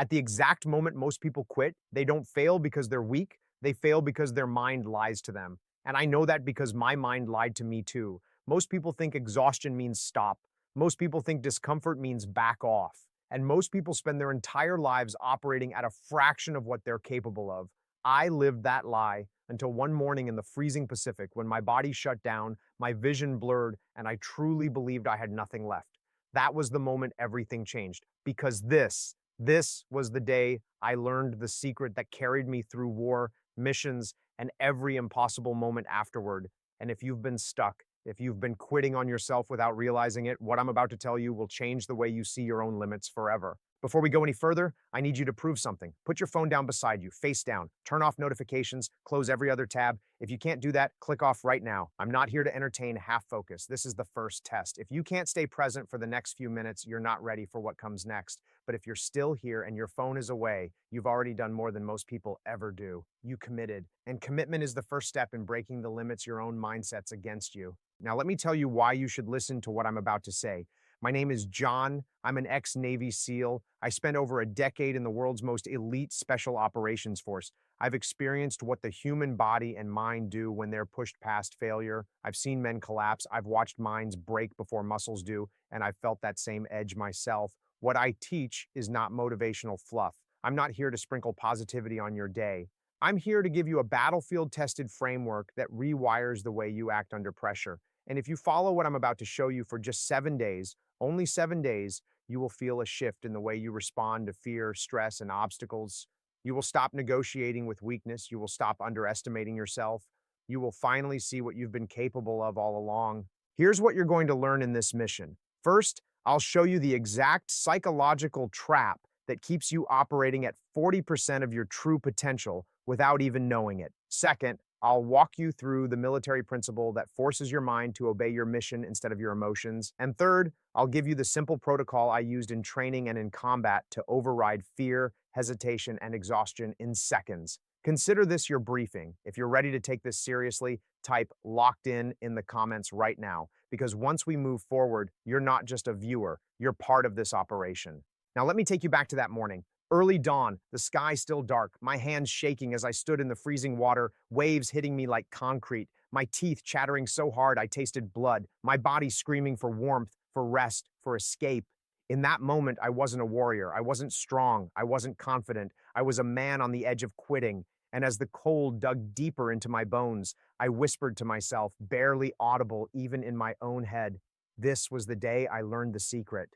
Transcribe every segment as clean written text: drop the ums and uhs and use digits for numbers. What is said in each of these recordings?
At the exact moment most people quit, they don't fail because they're weak, they fail because their mind lies to them. And I know that because my mind lied to me too. Most people think exhaustion means stop. Most people think discomfort means back off. And most people spend their entire lives operating at a fraction of what they're capable of. I lived that lie until one morning in the freezing Pacific when my body shut down, my vision blurred, and I truly believed I had nothing left. That was the moment everything changed because this was the day I learned the secret that carried me through war, missions, and every impossible moment afterward. And if you've been stuck, if you've been quitting on yourself without realizing it, what I'm about to tell you will change the way you see your own limits forever. Before we go any further, I need you to prove something. Put your phone down beside you, face down, turn off notifications, close every other tab. If you can't do that, click off right now. I'm not here to entertain half focus. This is the first test. If you can't stay present for the next few minutes, you're not ready for what comes next. But if you're still here and your phone is away, you've already done more than most people ever do. You committed. And commitment is the first step in breaking the limits your own mind sets against you. Now, let me tell you why you should listen to what I'm about to say. My name is John. I'm an ex-Navy SEAL. I spent over a decade in the world's most elite special operations force. I've experienced what the human body and mind do when they're pushed past failure. I've seen men collapse. I've watched minds break before muscles do, and I've felt that same edge myself. What I teach is not motivational fluff. I'm not here to sprinkle positivity on your day. I'm here to give you a battlefield-tested framework that rewires the way you act under pressure. And if you follow what I'm about to show you for just 7 days, only 7 days, you will feel a shift in the way you respond to fear, stress, and obstacles. You will stop negotiating with weakness. You will stop underestimating yourself. You will finally see what you've been capable of all along. Here's what you're going to learn in this mission. First, I'll show you the exact psychological trap that keeps you operating at 40% of your true potential without even knowing it. Second, I'll walk you through the military principle that forces your mind to obey your mission instead of your emotions. And third, I'll give you the simple protocol I used in training and in combat to override fear, hesitation, and exhaustion in seconds. Consider this your briefing. If you're ready to take this seriously, type locked in the comments right now, because once we move forward, you're not just a viewer, you're part of this operation. Now, let me take you back to that morning. Early dawn, the sky still dark, my hands shaking as I stood in the freezing water, waves hitting me like concrete, my teeth chattering so hard I tasted blood, my body screaming for warmth, for rest, for escape. In that moment, I wasn't a warrior. I wasn't strong. I wasn't confident. I was a man on the edge of quitting. And as the cold dug deeper into my bones, I whispered to myself, barely audible even in my own head, this was the day I learned the secret.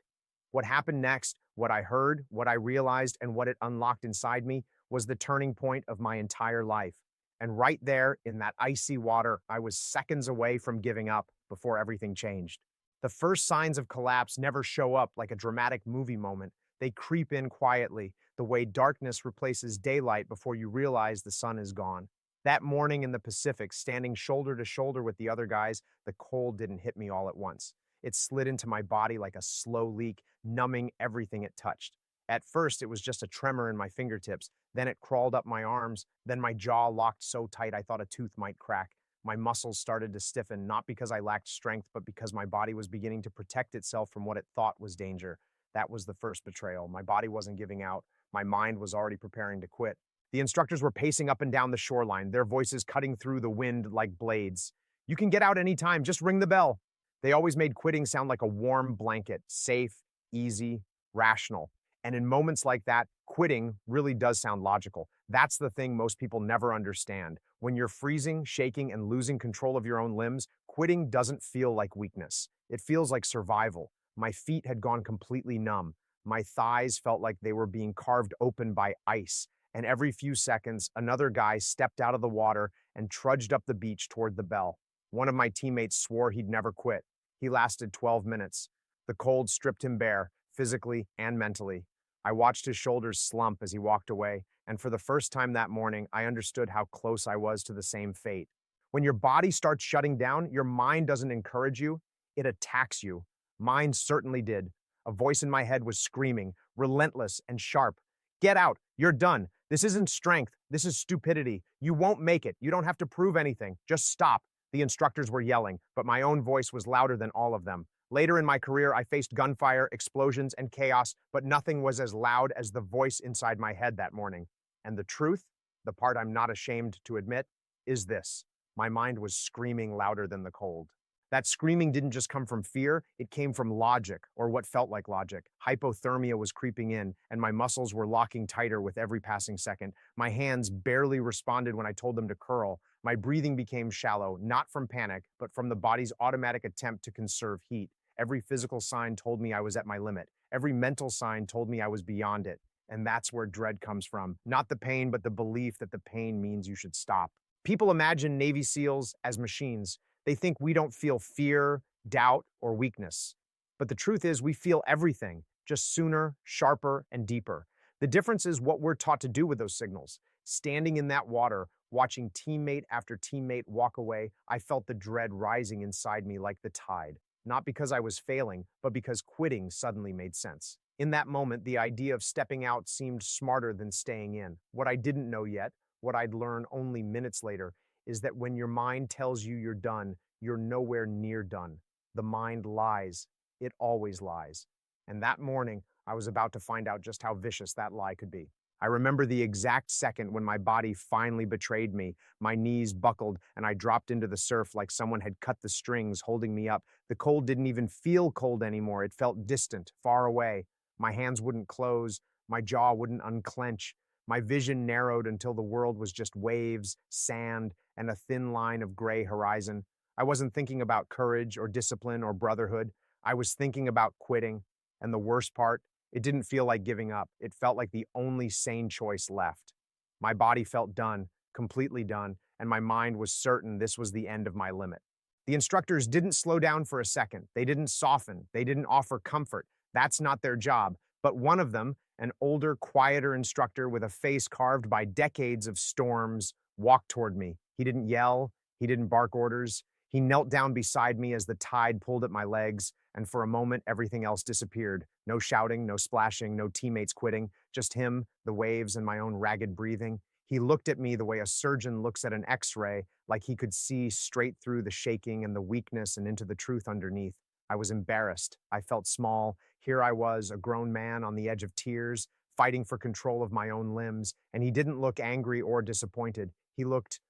What happened next, what I heard, what I realized, and what it unlocked inside me was the turning point of my entire life. And right there in that icy water, I was seconds away from giving up before everything changed. The first signs of collapse never show up like a dramatic movie moment. They creep in quietly, the way darkness replaces daylight before you realize the sun is gone. That morning in the Pacific, standing shoulder to shoulder with the other guys, the cold didn't hit me all at once. It slid into my body like a slow leak, numbing everything it touched. At first, it was just a tremor in my fingertips. Then it crawled up my arms. Then my jaw locked so tight I thought a tooth might crack. My muscles started to stiffen, not because I lacked strength, but because my body was beginning to protect itself from what it thought was danger. That was the first betrayal. My body wasn't giving out. My mind was already preparing to quit. The instructors were pacing up and down the shoreline, their voices cutting through the wind like blades. You can get out anytime, just ring the bell. They always made quitting sound like a warm blanket, safe, easy, rational. And in moments like that, quitting really does sound logical. That's the thing most people never understand. When you're freezing, shaking, and losing control of your own limbs, quitting doesn't feel like weakness. It feels like survival. My feet had gone completely numb. My thighs felt like they were being carved open by ice. And every few seconds, another guy stepped out of the water and trudged up the beach toward the bell. One of my teammates swore he'd never quit. He lasted 12 minutes. The cold stripped him bare, physically and mentally. I watched his shoulders slump as he walked away, and for the first time that morning, I understood how close I was to the same fate. When your body starts shutting down, your mind doesn't encourage you, it attacks you. Mine certainly did. A voice in my head was screaming, relentless and sharp. Get out, you're done. This isn't strength, this is stupidity. You won't make it, you don't have to prove anything, just stop. The instructors were yelling, but my own voice was louder than all of them. Later in my career, I faced gunfire, explosions, and chaos, but nothing was as loud as the voice inside my head that morning. And the truth, the part I'm not ashamed to admit, is this: my mind was screaming louder than the cold. That screaming didn't just come from fear, it came from logic, or what felt like logic. Hypothermia was creeping in, and my muscles were locking tighter with every passing second. My hands barely responded when I told them to curl. My breathing became shallow, not from panic, but from the body's automatic attempt to conserve heat. Every physical sign told me I was at my limit. Every mental sign told me I was beyond it. And that's where dread comes from. Not the pain, but the belief that the pain means you should stop. People imagine Navy SEALs as machines. They think we don't feel fear, doubt, or weakness. But the truth is, we feel everything, just sooner, sharper, and deeper. The difference is what we're taught to do with those signals. Standing in that water, watching teammate after teammate walk away, I felt the dread rising inside me like the tide. Not because I was failing, but because quitting suddenly made sense. In that moment, the idea of stepping out seemed smarter than staying in. What I didn't know yet, what I'd learn only minutes later, is that when your mind tells you you're done, you're nowhere near done. The mind lies. It always lies. And that morning, I was about to find out just how vicious that lie could be. I remember the exact second when my body finally betrayed me. My knees buckled and I dropped into the surf like someone had cut the strings holding me up. The cold didn't even feel cold anymore. It felt distant, far away. My hands wouldn't close. My jaw wouldn't unclench. My vision narrowed until the world was just waves, sand, and a thin line of gray horizon. I wasn't thinking about courage or discipline or brotherhood. I was thinking about quitting. And the worst part, it didn't feel like giving up. It felt like the only sane choice left. My body felt done, completely done, and my mind was certain this was the end of my limit. The instructors didn't slow down for a second. They didn't soften. They didn't offer comfort. That's not their job. But one of them, an older, quieter instructor with a face carved by decades of storms, walked toward me. He didn't yell. He didn't bark orders. He knelt down beside me as the tide pulled at my legs, and for a moment, everything else disappeared. No shouting, no splashing, no teammates quitting, just him, the waves, and my own ragged breathing. He looked at me the way a surgeon looks at an x-ray, like he could see straight through the shaking and the weakness and into the truth underneath. I was embarrassed. I felt small. Here I was, a grown man on the edge of tears, fighting for control of my own limbs, and he didn't look angry or disappointed. He looked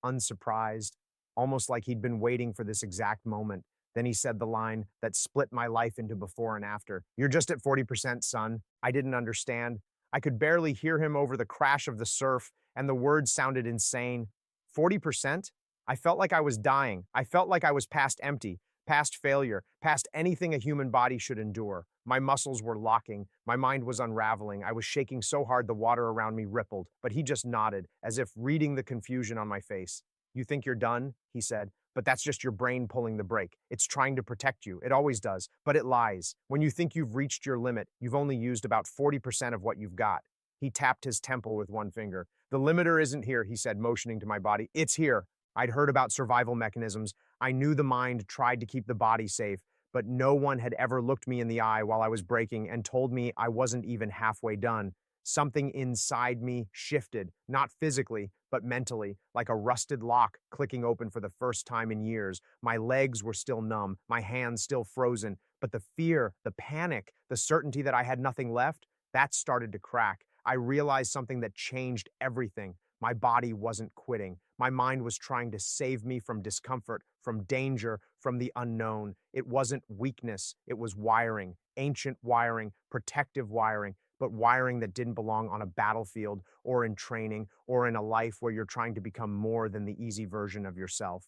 unsurprised, almost like he'd been waiting for this exact moment. Then he said the line that split my life into before and after. "You're just at 40%, son." I didn't understand. I could barely hear him over the crash of the surf, and the words sounded insane. 40%? I felt like I was dying. I felt like I was past empty, past failure, past anything a human body should endure. My muscles were locking. My mind was unraveling. I was shaking so hard the water around me rippled, but he just nodded, as if reading the confusion on my face. "You think you're done?" he said. "But that's just your brain pulling the brake. It's trying to protect you. It always does, but it lies. When you think you've reached your limit, you've only used about 40% of what you've got." He tapped his temple with one finger. "The limiter isn't here," he said, motioning to my body. "It's here." I'd heard about survival mechanisms. I knew the mind tried to keep the body safe, but no one had ever looked me in the eye while I was breaking and told me I wasn't even halfway done. Something inside me shifted, not physically, but mentally, like a rusted lock clicking open for the first time in years. My legs were still numb, my hands still frozen, but the fear, the panic, the certainty that I had nothing left, that started to crack. I realized something that changed everything. My body wasn't quitting. My mind was trying to save me from discomfort, from danger, from the unknown. It wasn't weakness, it was wiring, ancient wiring, protective wiring, but wiring that didn't belong on a battlefield or in training or in a life where you're trying to become more than the easy version of yourself.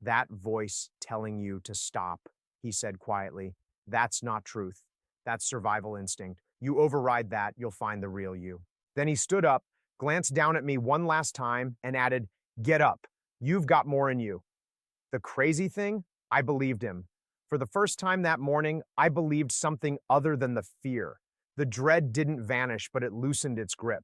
"That voice telling you to stop," he said quietly. "That's not truth. That's survival instinct. You override that, you'll find the real you." Then he stood up, glanced down at me one last time, and added, "Get up. You've got more in you." The crazy thing, I believed him. For the first time that morning, I believed something other than the fear. The dread didn't vanish, but it loosened its grip.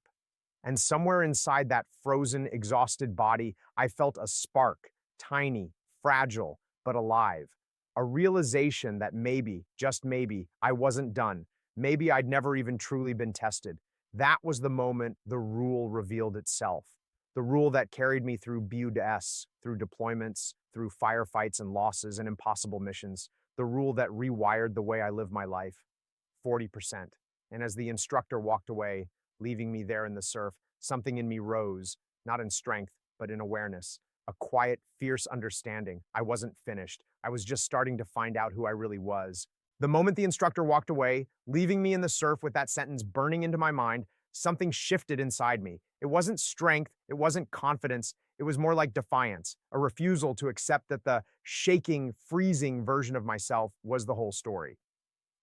And somewhere inside that frozen, exhausted body, I felt a spark, tiny, fragile, but alive. A realization that maybe, just maybe, I wasn't done. Maybe I'd never even truly been tested. That was the moment the rule revealed itself. The rule that carried me through BUD-S, through deployments, through firefights and losses and impossible missions. the rule that rewired the way I live my life, 40%. And as the instructor walked away, leaving me there in the surf, something in me rose, not in strength, but in awareness. A quiet, fierce understanding. I wasn't finished. I was just starting to find out who I really was. The moment the instructor walked away, leaving me in the surf with that sentence burning into my mind, something shifted inside me. It wasn't strength, it wasn't confidence, it was more like defiance, a refusal to accept that the shaking, freezing version of myself was the whole story.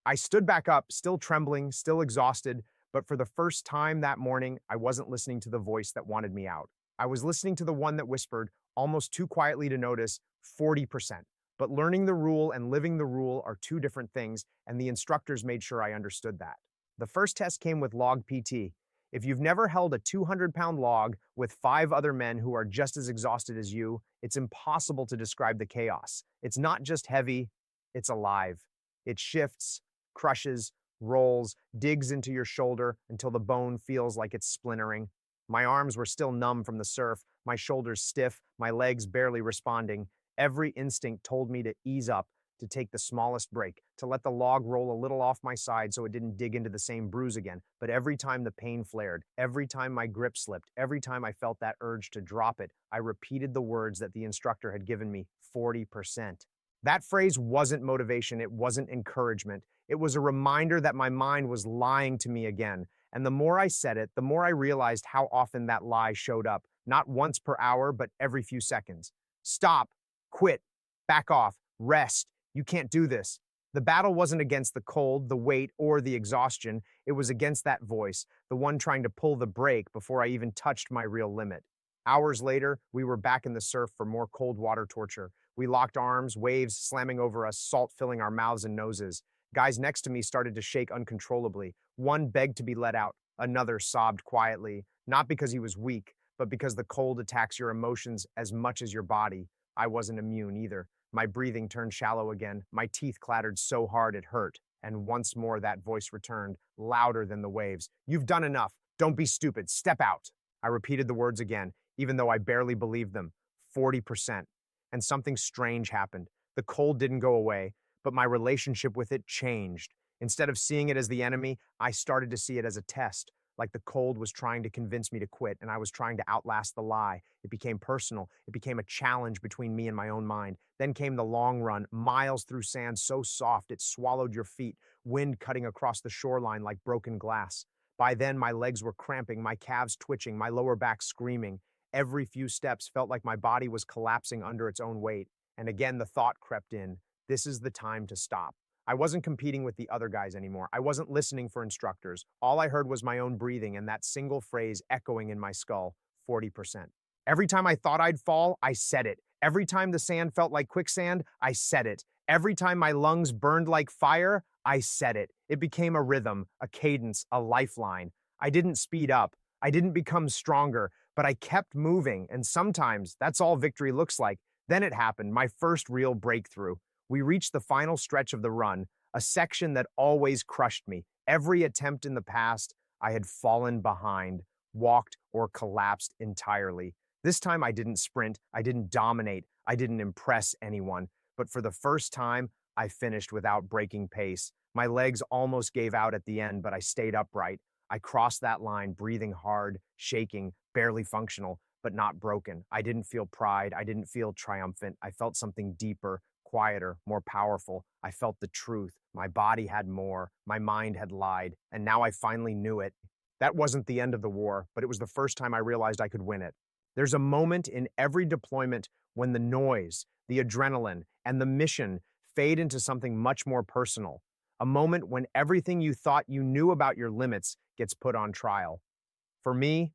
I stood back up, still trembling, still exhausted, but for the first time that morning, I wasn't listening to the voice that wanted me out. I was listening to the one that whispered, almost too quietly to notice, 40%. But learning the rule and living the rule are two different things, and the instructors made sure I understood that. The first test came with log PT. If you've never held a 200-pound log with 5 other men who are just as exhausted as you, it's impossible to describe the chaos. It's not just heavy, it's alive. It shifts, crushes, rolls, digs into your shoulder until the bone feels like it's splintering. My arms were still numb from the surf, my shoulders stiff, my legs barely responding. Every instinct told me to ease up, to take the smallest break, to let the log roll a little off my side so it didn't dig into the same bruise again. But every time the pain flared, every time my grip slipped, every time I felt that urge to drop it, I repeated the words that the instructor had given me, 40%. That phrase wasn't motivation, it wasn't encouragement. It was a reminder that my mind was lying to me again. And the more I said it, the more I realized how often that lie showed up, not once per hour, but every few seconds. Stop, quit, back off, rest. You can't do this. The battle wasn't against the cold, the weight, or the exhaustion. It was against that voice, the one trying to pull the brake before I even touched my real limit. Hours later, we were back in the surf for more cold water torture. We locked arms, waves slamming over us, salt filling our mouths and noses. Guys next to me started to shake uncontrollably. One begged to be let out. Another sobbed quietly, not because he was weak, but because the cold attacks your emotions as much as your body. I wasn't immune either. My breathing turned shallow again. My teeth clattered so hard it hurt. And once more that voice returned, louder than the waves. You've done enough. Don't be stupid. Step out. I repeated the words again, even though I barely believed them. 40%. And something strange happened. The cold didn't go away, but my relationship with it changed. Instead of seeing it as the enemy, I started to see it as a test, like the cold was trying to convince me to quit, and I was trying to outlast the lie. It became personal. It became a challenge between me and my own mind. Then came the long run, miles through sand so soft it swallowed your feet, wind cutting across the shoreline like broken glass. By then, my legs were cramping, my calves twitching, my lower back screaming. Every few steps felt like my body was collapsing under its own weight. And again, the thought crept in, this is the time to stop. I wasn't competing with the other guys anymore. I wasn't listening for instructors. All I heard was my own breathing and that single phrase echoing in my skull, 40%. Every time I thought I'd fall, I said it. Every time the sand felt like quicksand, I said it. Every time my lungs burned like fire, I said it. It became a rhythm, a cadence, a lifeline. I didn't speed up. I didn't become stronger, but I kept moving, and sometimes that's all victory looks like. Then it happened, my first real breakthrough. We reached the final stretch of the run, a section that always crushed me. Every attempt in the past, I had fallen behind, walked, or collapsed entirely. This time I didn't sprint, I didn't dominate, I didn't impress anyone. But for the first time, I finished without breaking pace. My legs almost gave out at the end, but I stayed upright. I crossed that line, breathing hard, shaking, barely functional, but not broken. I didn't feel pride. I didn't feel triumphant. I felt something deeper, quieter, more powerful. I felt the truth. My body had more. My mind had lied. And now I finally knew it. That wasn't the end of the war, but it was the first time I realized I could win it. There's a moment in every deployment when the noise, the adrenaline, and the mission fade into something much more personal. A moment when everything you thought you knew about your limits gets put on trial. For me,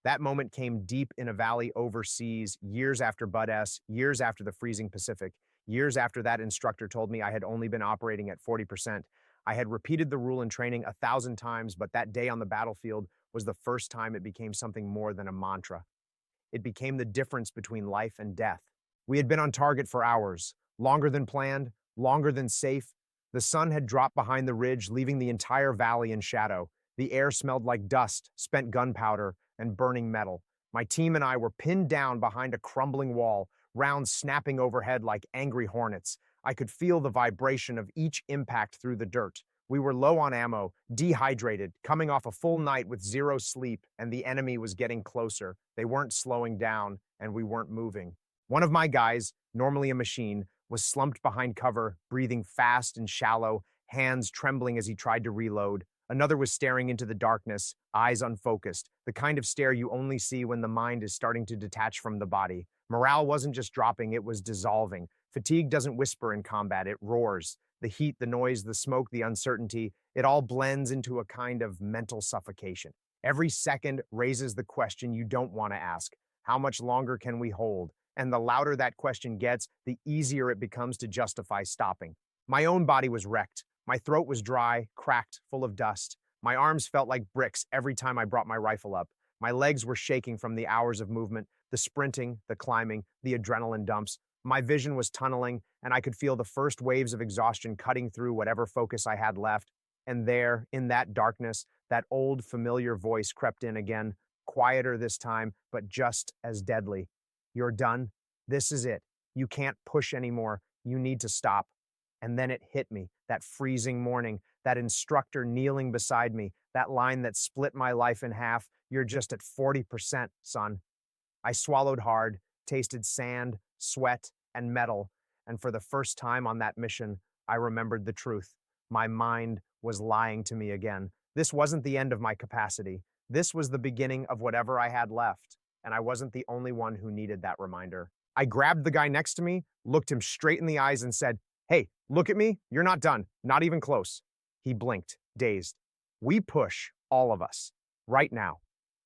that moment came deep in a valley overseas, years after Bud S, years after the freezing Pacific, years after that instructor told me I had only been operating at 40%. I had repeated the rule in training 1,000 times, but that day on the battlefield was the first time it became something more than a mantra. It became the difference between life and death. We had been on target for hours, longer than planned, longer than safe. The sun had dropped behind the ridge, leaving the entire valley in shadow. The air smelled like dust, spent gunpowder, and burning metal. My team and I were pinned down behind a crumbling wall, rounds snapping overhead like angry hornets. I could feel the vibration of each impact through the dirt. We were low on ammo, dehydrated, coming off a full night with zero sleep, and the enemy was getting closer. They weren't slowing down, and we weren't moving. One of my guys, normally a machine, was slumped behind cover, breathing fast and shallow, hands trembling as he tried to reload. Another was staring into the darkness, eyes unfocused, the kind of stare you only see when the mind is starting to detach from the body. Morale wasn't just dropping, it was dissolving. Fatigue doesn't whisper in combat, it roars. The heat, the noise, the smoke, the uncertainty, it all blends into a kind of mental suffocation. Every second raises the question you don't want to ask. How much longer can we hold? And the louder that question gets, the easier it becomes to justify stopping. My own body was wrecked. My throat was dry, cracked, full of dust. My arms felt like bricks every time I brought my rifle up. My legs were shaking from the hours of movement, the sprinting, the climbing, the adrenaline dumps. My vision was tunneling, and I could feel the first waves of exhaustion cutting through whatever focus I had left. And there, in that darkness, that old familiar voice crept in again, quieter this time, but just as deadly. You're done. This is it. You can't push anymore. You need to stop. And then it hit me, that freezing morning, that instructor kneeling beside me, that line that split my life in half. You're just at 40%, son. I swallowed hard, tasted sand, sweat, and metal, and for the first time on that mission, I remembered the truth. My mind was lying to me again. This wasn't the end of my capacity. This was the beginning of whatever I had left, and I wasn't the only one who needed that reminder. I grabbed the guy next to me, looked him straight in the eyes, and said, "Hey, look at me. You're not done. Not even close." He blinked, dazed. "We push, all of us, right now."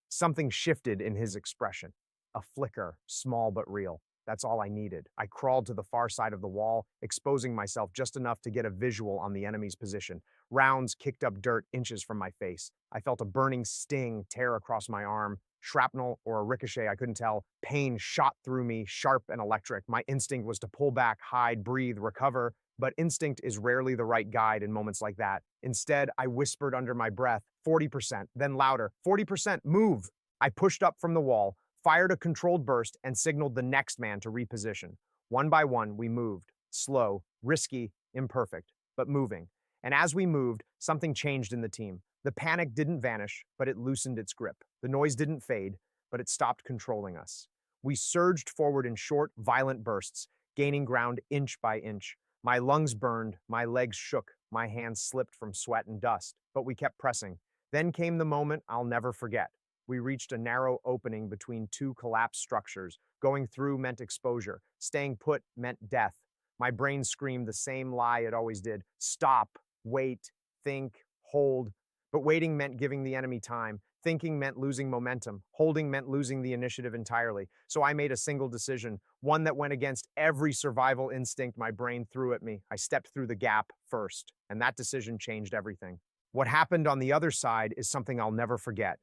Something shifted in his expression. A flicker, small but real. That's all I needed. I crawled to the far side of the wall, exposing myself just enough to get a visual on the enemy's position. Rounds kicked up dirt inches from my face. I felt a burning sting tear across my arm. Shrapnel or a ricochet, I couldn't tell. Pain shot through me, sharp and electric. My instinct was to pull back, hide, breathe, recover, but instinct is rarely the right guide in moments like that. Instead, I whispered under my breath, 40%, then louder, 40%, move! I pushed up from the wall, fired a controlled burst, and signaled the next man to reposition. One by one, we moved. Slow, risky, imperfect, but moving. And as we moved, something changed in the team. The panic didn't vanish, but it loosened its grip. The noise didn't fade, but it stopped controlling us. We surged forward in short, violent bursts, gaining ground inch by inch. My lungs burned, my legs shook, my hands slipped from sweat and dust, but we kept pressing. Then came the moment I'll never forget. We reached a narrow opening between two collapsed structures. Going through meant exposure. Staying put meant death. My brain screamed the same lie it always did. Stop, wait, think, hold. But waiting meant giving the enemy time. Thinking meant losing momentum. Holding meant losing the initiative entirely. So I made a single decision, one that went against every survival instinct my brain threw at me. I stepped through the gap first, and that decision changed everything. What happened on the other side is something I'll never forget.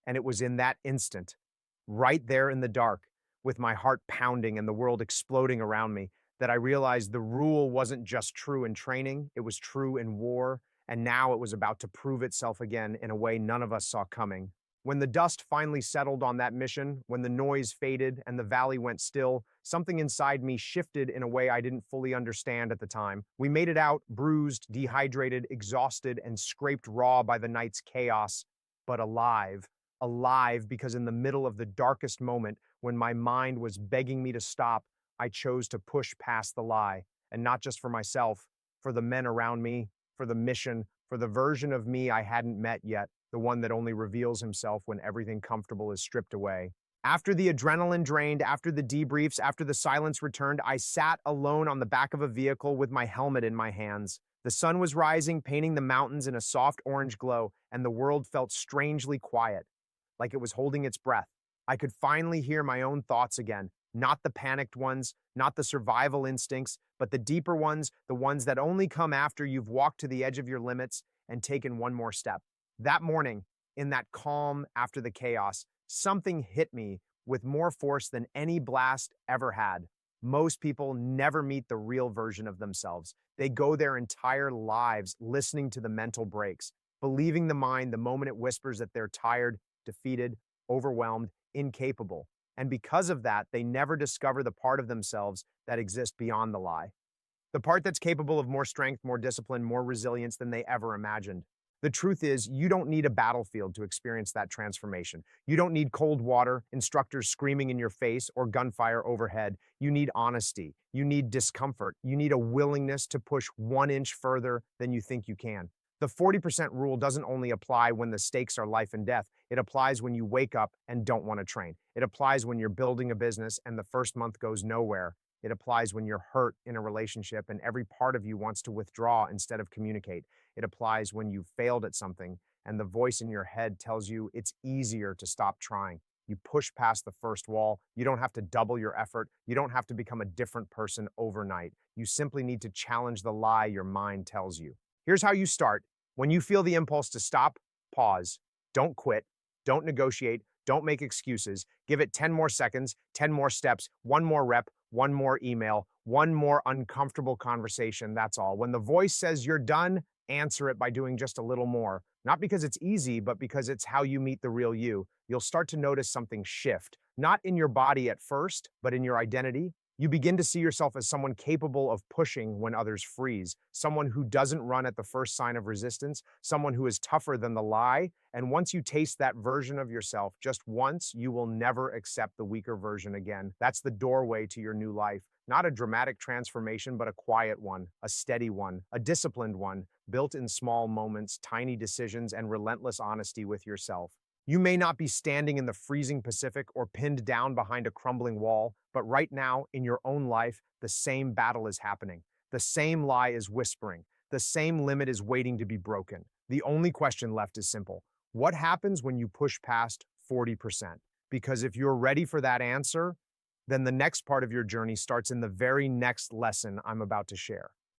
And it was in that instant, right there in the dark, with my heart pounding and the world exploding around me, that I realized the rule wasn't just true in training, it was true in war, and now it was about to prove itself again in a way none of us saw coming. When the dust finally settled on that mission, when the noise faded and the valley went still, something inside me shifted in a way I didn't fully understand at the time. We made it out, bruised, dehydrated, exhausted, and scraped raw by the night's chaos, but alive. Alive because in the middle of the darkest moment, when my mind was begging me to stop, I chose to push past the lie. And not just for myself, for the men around me, for the mission, for the version of me I hadn't met yet, the one that only reveals himself when everything comfortable is stripped away. After the adrenaline drained, after the debriefs, after the silence returned, I sat alone on the back of a vehicle with my helmet in my hands. The sun was rising, painting the mountains in a soft orange glow, and the world felt strangely quiet, like it was holding its breath. I could finally hear my own thoughts again, not the panicked ones, not the survival instincts, but the deeper ones, the ones that only come after you've walked to the edge of your limits and taken one more step. That morning, in that calm after the chaos, something hit me with more force than any blast ever had. Most people never meet the real version of themselves. They go their entire lives listening to the mental breaks, believing the mind the moment it whispers that they're tired, defeated, overwhelmed, incapable. And because of that, they never discover the part of themselves that exists beyond the lie. The part that's capable of more strength, more discipline, more resilience than they ever imagined. The truth is, you don't need a battlefield to experience that transformation. You don't need cold water, instructors screaming in your face, or gunfire overhead. You need honesty. You need discomfort. You need a willingness to push 1 inch further than you think you can. The 40% rule doesn't only apply when the stakes are life and death. It applies when you wake up and don't want to train. It applies when you're building a business and the first month goes nowhere. It applies when you're hurt in a relationship and every part of you wants to withdraw instead of communicate. It applies when you've failed at something and the voice in your head tells you it's easier to stop trying. You push past the first wall. You don't have to double your effort. You don't have to become a different person overnight. You simply need to challenge the lie your mind tells you. Here's how you start. When you feel the impulse to stop, pause. Don't quit. Don't negotiate. Don't make excuses. Give it 10 more seconds, 10 more steps, one more rep, one more email, one more uncomfortable conversation. That's all. When the voice says you're done, answer it by doing just a little more. Not because it's easy, but because it's how you meet the real you. You'll start to notice something shift, not in your body at first, but in your identity. You begin to see yourself as someone capable of pushing when others freeze, someone who doesn't run at the first sign of resistance, someone who is tougher than the lie. And once you taste that version of yourself just once, you will never accept the weaker version again. That's the doorway to your new life. Not a dramatic transformation, but a quiet one, a steady one, a disciplined one, built in small moments, tiny decisions, and relentless honesty with yourself. You may not be standing in the freezing Pacific or pinned down behind a crumbling wall, but right now, in your own life, the same battle is happening. The same lie is whispering. The same limit is waiting to be broken. The only question left is simple. What happens when you push past 40%? Because if you're ready for that answer, then the next part of your journey starts in the very next lesson I'm about to share.